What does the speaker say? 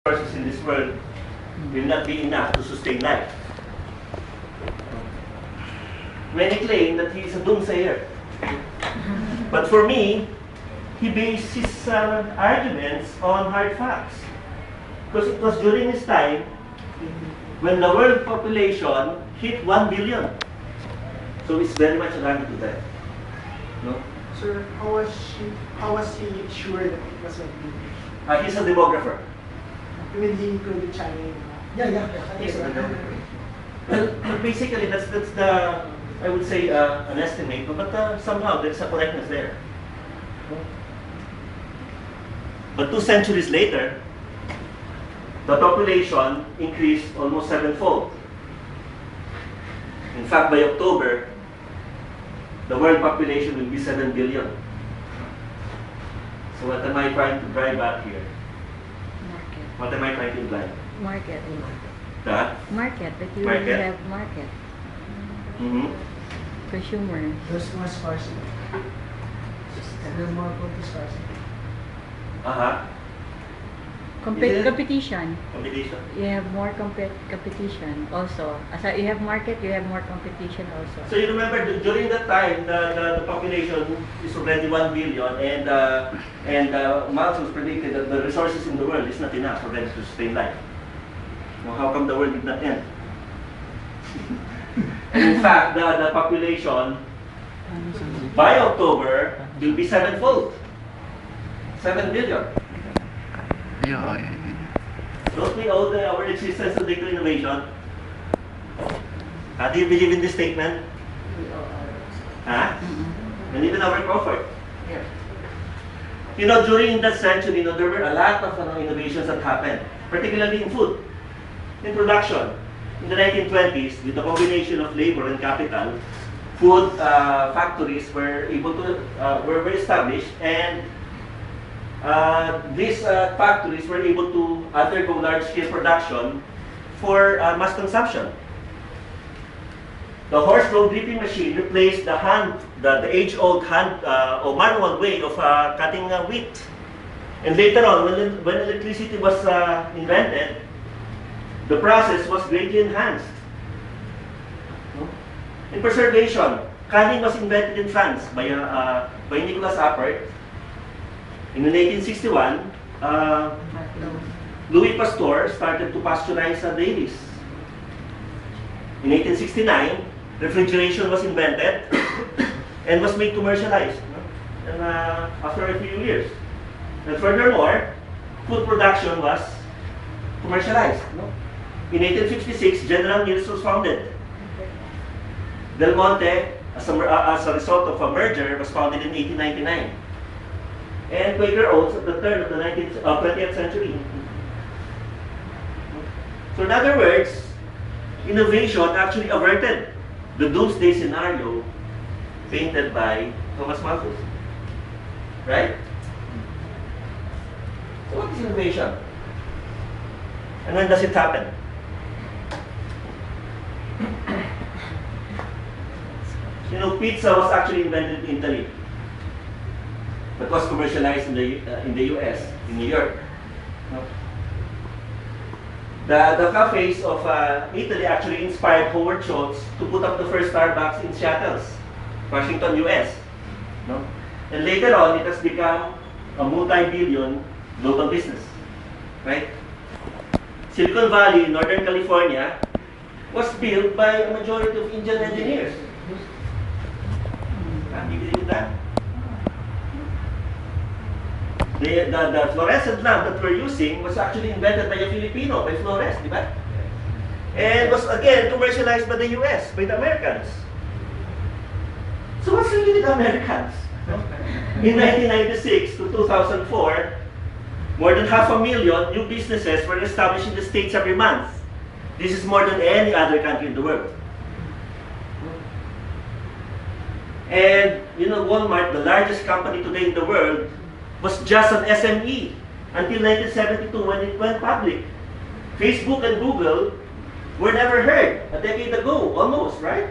resources in this world will not be enough to sustain life. Many claim that he is a doomsayer. But for me, he based his arguments on hard facts. Because it was during his time when the world population hit 1 billion. So it's very much aligned to that. No? Sir, how was he sure that it was like He's a demographer. I mean, he included China. He's a demographer. Well, basically, that's the, I would say, an estimate, but somehow there's a correctness there. But 2 centuries later, the population increased almost 7-fold. In fact, by October, the world population will be 7 billion. So what am I trying to drive at here? Market. What am I trying to drive? Market. The Market. That you market? really have market. Consumers. There's more scarcity. There's more scarcity. Competition. Competition. You have more competition also. As you have market, you have more competition also. So you remember during that time, the population is already 1 billion, and Malthus predicted that the resources in the world is not enough for them to sustain life. Well, how come the world did not end? And in fact, the population by October will be 7-fold. 7 billion. Don't we owe our existence to data innovation? Do you believe in this statement? And even our comfort. You know, during that century, there were a lot of innovations that happened, particularly in food, in production. In the 1920s, with the combination of labor and capital, food factories were able to were established, and these factories were able to undergo large-scale production for mass consumption. The horse-drawn reaping machine replaced the age-old hand or manual way of cutting wheat. And later on, when electricity was invented, the process was greatly enhanced. In preservation, canning was invented in France by Nicolas Appert. In 1861, Louis Pasteur started to pasteurize dairies. In 1869, refrigeration was invented and was made commercialized. And after a few years, and furthermore, food production was commercialized. In 1856, General Mills was founded. Del Monte, as a result of a merger, was founded in 1899. And Quaker Oats at the turn of the 20th century. So in other words, innovation actually averted the doomsday scenario painted by Thomas Malthus. Right? So what is innovation? And when does it happen? You know, pizza was actually invented in Italy, but was commercialized in the U.S., in New York. The cafes of Italy actually inspired Howard Schultz to put up the first Starbucks in Seattle, Washington, U.S. And later on, it has become a multi-billion global business. Right? Silicon Valley in Northern California was built by a majority of Indian engineers. Can you believe that? The fluorescent lamp that we're using was actually invented by a Filipino, by Flores, di ba? And was again commercialized by the US, by the Americans. So what's really with the Americans? In 1996 to 2004, more than 500,000 new businesses were established in the States every month. This is more than any other country in the world. And you know, Walmart, the largest company today in the world, was just an SME until 1972 when it went public. Facebook and Google were never heard a decade ago, almost, right?